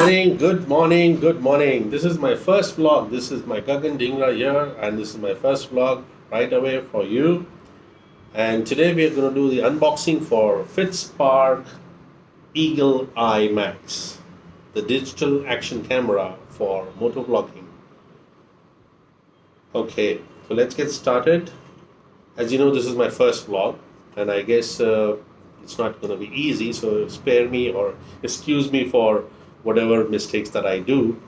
morning, good morning, good morning. This is my first vlog. This is my Gagan Dingra here, and this is my first vlog right away for you. And today we are going to do the unboxing for Fitspark Eagle Eye Max, the digital action camera for motovlogging. Okay, so let's get started. As you know, this is my first vlog, and I guess it's not going to be easy, so spare me or excuse me for whatever mistakes that I do.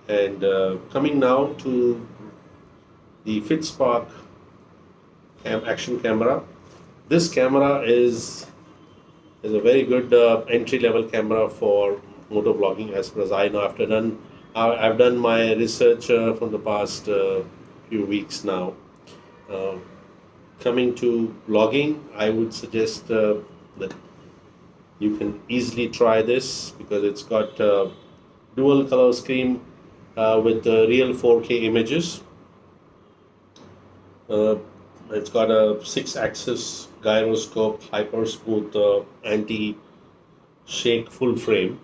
And coming now to the Fitspark action camera. This camera is a very good entry-level camera for motovlogging, as far as I know. I've done my research from the past few weeks now. Uh, Coming to vlogging, I would suggest that you can easily try this because it's got dual color screen with real 4K images. It's got a 6-axis gyroscope, hyper smooth anti-shake full frame.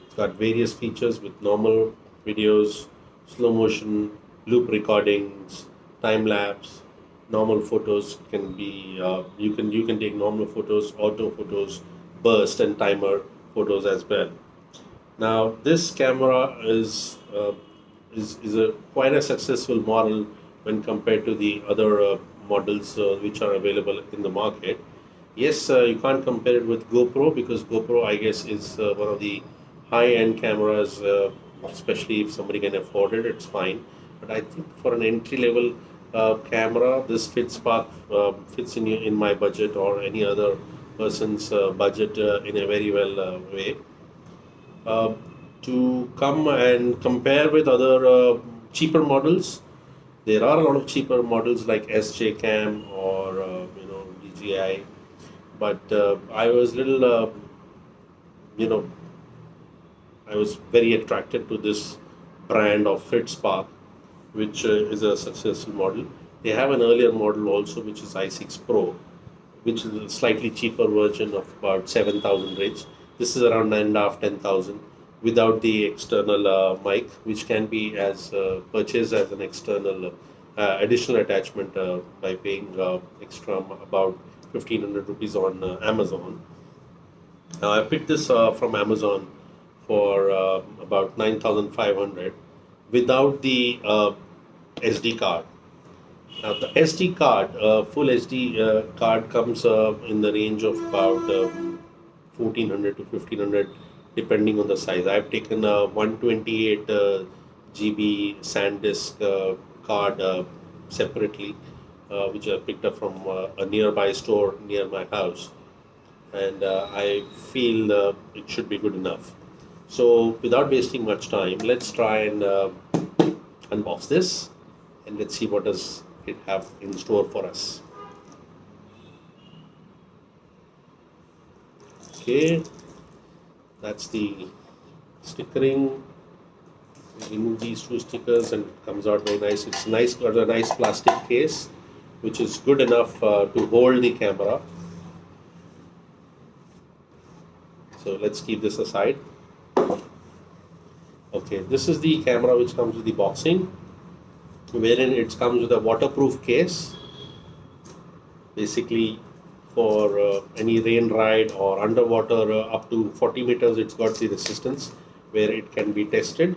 It's got various features with normal videos, slow motion, loop recordings, time lapse. Normal photos can be you can take normal photos, auto photos, burst and timer photos as well. Now this camera is a quite a successful model when compared to the other models which are available in the market. Yes, you can't compare it with GoPro because GoPro, I guess, is one of the high-end cameras, especially if somebody can afford it, it's fine. But I think for an entry-level camera, this Fitspark fits in my budget or any other person's budget in a very well way. Uh, to come and compare with other cheaper models, there are a lot of cheaper models like SJ Cam or DJI, but I was little you know I was very attracted to this brand of Fitspark, which is a successful model. They have an earlier model also, which is i6 Pro, which is a slightly cheaper version of about 7,000 range. This is around 9.5, 10,000 without the external mic, which can be as purchased as an external additional attachment by paying extra about 1,500 rupees on Amazon. Now I picked this from Amazon for about 9,500 without the SD card. Now the SD card, full SD card comes in the range of about 1,400 to 1,500 depending on the size. I've taken a 128 GB SanDisk card separately, which I picked up from a nearby store near my house, and I feel it should be good enough. So without wasting much time, let's try and unbox this and let's see what does it have in store for us. Okay, that's the stickering. We remove these two stickers and it comes out very nice. It's nice, got a nice plastic case which is good enough to hold the camera. So let's keep this aside. Okay, this is the camera which comes with the boxing, wherein it comes with a waterproof case. Basically, for any rain ride or underwater up to 40 meters, it's got the resistance where it can be tested,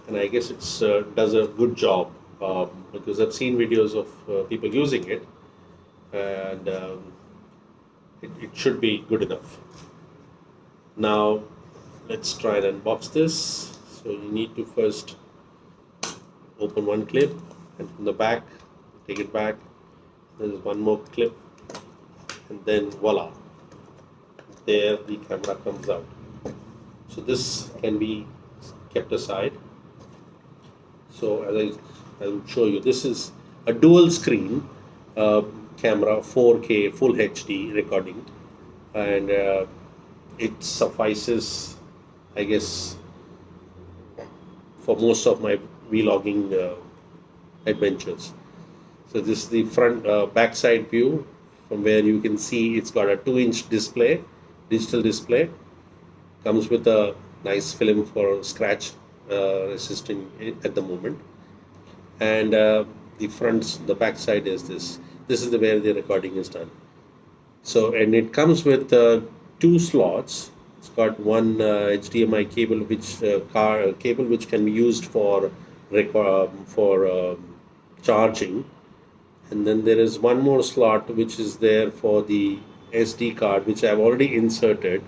and I guess it's does a good job because I've seen videos of people using it, and it should be good enough. Now, let's try and unbox this. So you need to first open one clip, and from the back, take it back. There's one more clip, and then voila, there the camera comes out. So this can be kept aside. So as I will show you, this is a dual screen camera, 4K full HD recording, and it suffices, I guess, for most of my vlogging adventures. So this is the front backside view, from where you can see it's got a 2-inch display, digital display. Comes with a nice film for scratch resisting at the moment. And the back side is this. This is the where the recording is done. So, and it comes with two slots. It's got one HDMI cable, which cable which can be used for charging, and then there is one more slot which is there for the SD card, which I've already inserted,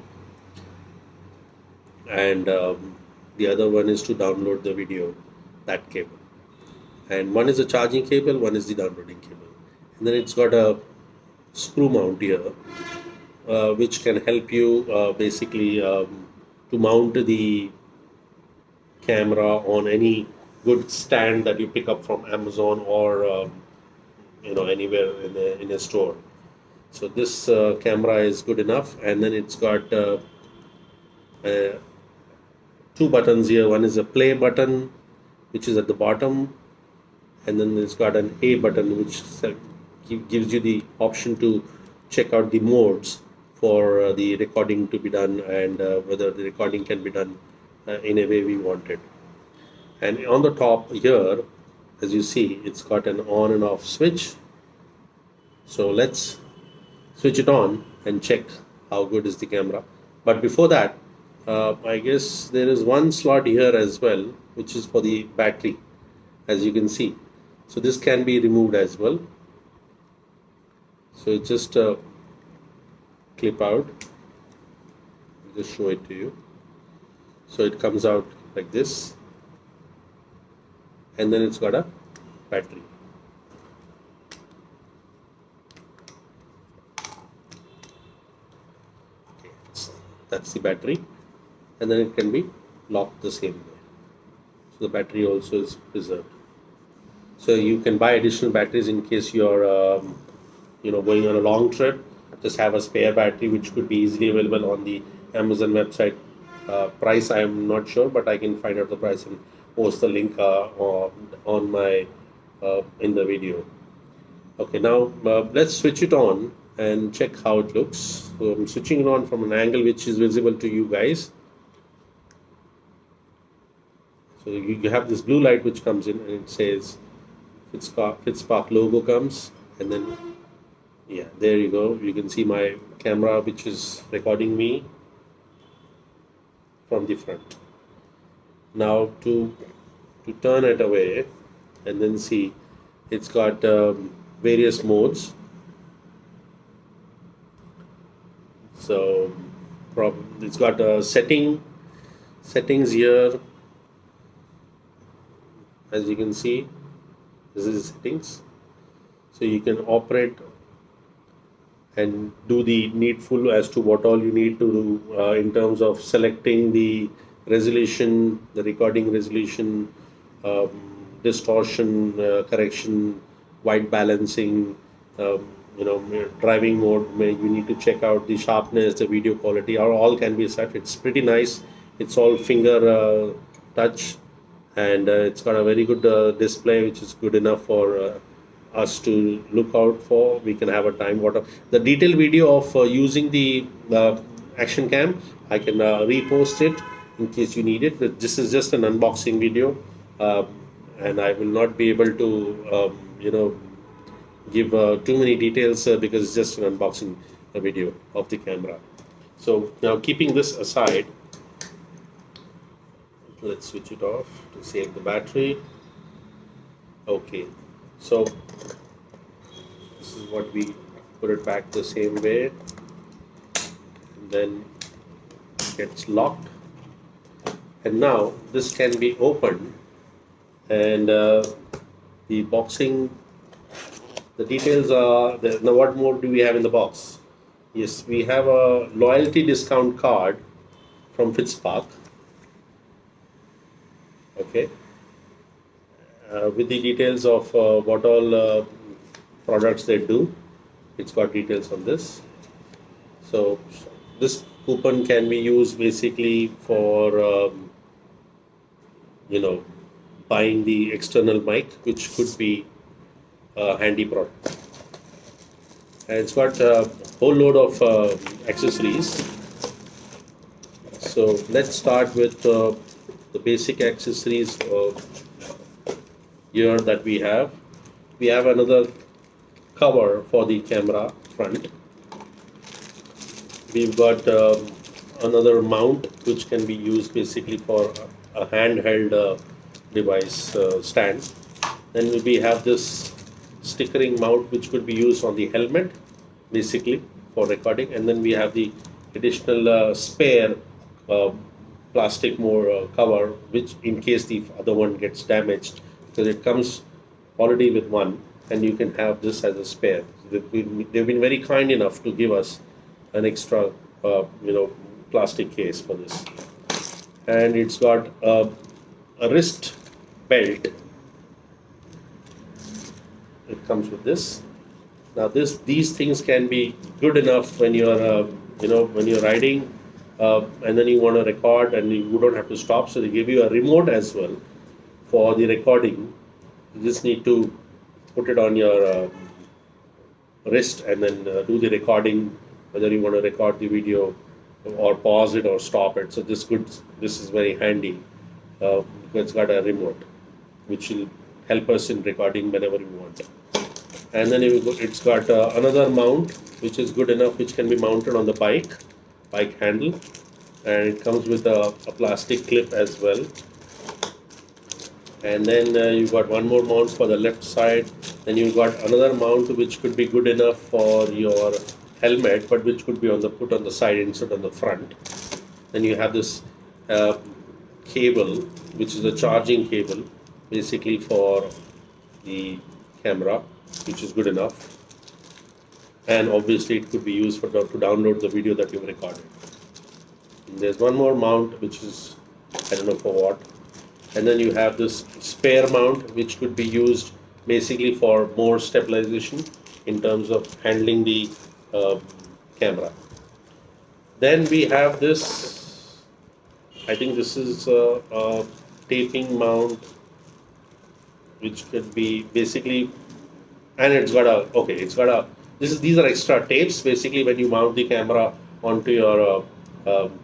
and the other one is to download the video, that cable. And one is the charging cable, one is the downloading cable, and then it's got a screw mount here, which can help you basically to mount the camera on any good stand that you pick up from Amazon or anywhere in a store. So this camera is good enough, and then it's got uh, two buttons here. One is a play button, which is at the bottom, and then it's got an A button, which gives you the option to check out the modes for the recording to be done, and whether the recording can be done in a way we want it. And on the top here, as you see, it's got an on and off switch. So let's switch it on and check how good is the camera. But before that, I guess there is one slot here as well, which is for the battery, as you can see. So this can be removed as well. So it's just a clip out. I'll just show it to you. So it comes out like this, and then it's got a battery. Okay, that's the battery, and then it can be locked the same way. So the battery also is preserved. So you can buy additional batteries in case you're going on a long trip. Just have a spare battery, which could be easily available on the Amazon website. Price I am not sure, but I can find out the price and post the link on my in the video. Okay, now let's switch it on and check how it looks. So I'm switching it on from an angle which is visible to you guys. So you have this blue light which comes in, and it says Fitspark logo comes, and then yeah, there you go. You can see my camera which is recording me from the front. Now to turn it away and then see, it's got various modes. So it's got settings here. As you can see, this is settings. So you can operate and do the needful as to what all you need to do in terms of selecting the resolution, the recording resolution, distortion correction, white balancing, driving mode. You need to check out the sharpness, the video quality, all can be set. It's pretty nice. It's all finger touch, and it's got a very good display, which is good enough for us to look out for. We can have a time water. The detailed video of using the action cam, I can repost it in case you need it. But this is just an unboxing video, and I will not be able to give too many details because it's just an unboxing video of the camera. So now, keeping this aside, let's switch it off to save the battery. Okay, so this is what we put it back the same way, and then it gets locked, and now this can be opened, and the boxing, the details are there. Now what more do we have in the box? Yes, we have a loyalty discount card from Fitspark. Okay, with the details of what all products they do. It's got details on this. So this coupon can be used basically for buying the external mic, which could be a handy product. And it's got a whole load of accessories. So let's start with the basic accessories here that we have. We have another cover for the camera front. We've got another mount which can be used basically for a handheld device stand. Then we have this stickering mount which could be used on the helmet basically for recording, and then we have the additional spare uh, plastic more cover, which in case the other one gets damaged, because it comes already with one, and you can have this as a spare. They've been very kind enough to give us an extra plastic case for this, and it's got a wrist belt. It comes with this. Now these things can be good enough when you're when you're riding and then you want to record and you don't have to stop. So they give you a remote as well for the recording. You just need to put it on your wrist and then do the recording, whether you want to record the video or pause it or stop it. So this is very handy because it's got a remote which will help us in recording whenever we want. And then it's got another mount which is good enough, which can be mounted on the bike handle, and it comes with a plastic clip as well. And then you've got one more mount for the left side. Then you've got another mount which could be good enough for your helmet, but which could be put on the side instead on the front. Then you have this cable, which is a charging cable, basically for the camera, which is good enough. And obviously it could be used to download the video that you've recorded. And there's one more mount which is, I don't know for what. And then you have this spare mount which could be used basically for more stabilization in terms of handling the camera. Then we have this, I think this is a taping mount which could be basically, and these are extra tapes basically when you mount the camera onto your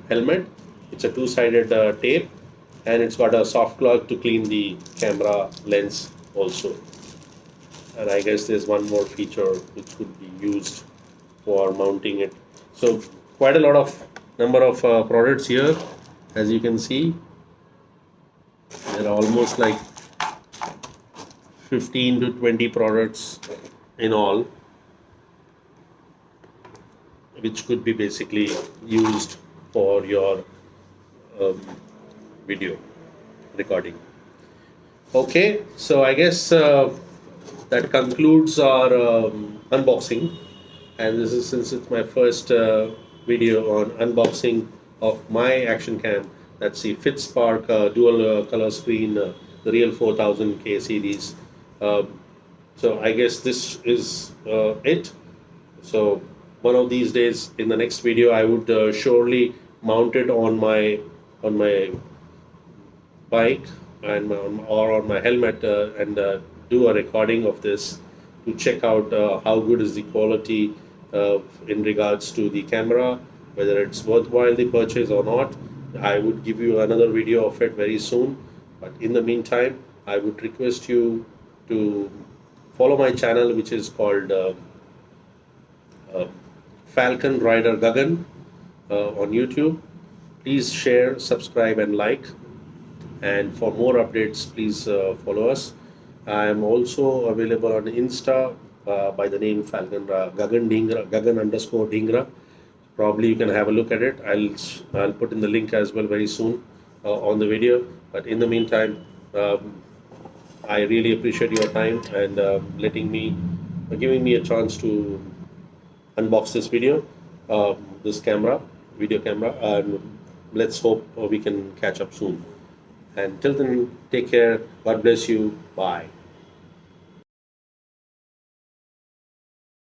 helmet. It's a two-sided tape, and it's got a soft cloth to clean the camera lens also. And I guess there's one more feature which could be used for mounting it. So quite a lot of number of products here, as you can see. There are almost like 15 to 20 products in all, which could be basically used for your video recording. Okay, so I guess that concludes our unboxing, and this is, since it's my first video on unboxing of my action cam. That's the Fitspark dual color screen, the Real 4000K series. So I guess this is it. So one of these days in the next video I would surely mount it on my bike and or on my helmet and do a recording of this to check out how good is the quality in regards to the camera, whether it's worthwhile the purchase or not. I would give you another video of it very soon, but in the meantime I would request you to follow my channel, which is called Falcon Rider Gagan on YouTube. Please share, subscribe and like, and for more updates please follow us. I am also available on Insta by the name Falcon Gagan Dhingra, Gagan_Dhingra. Probably you can have a look at it. I'll put in the link as well very soon on the video. But in the meantime, I really appreciate your time and giving me a chance to unbox this video, this video camera, and let's hope we can catch up soon. And till then, take care. God bless you. Bye.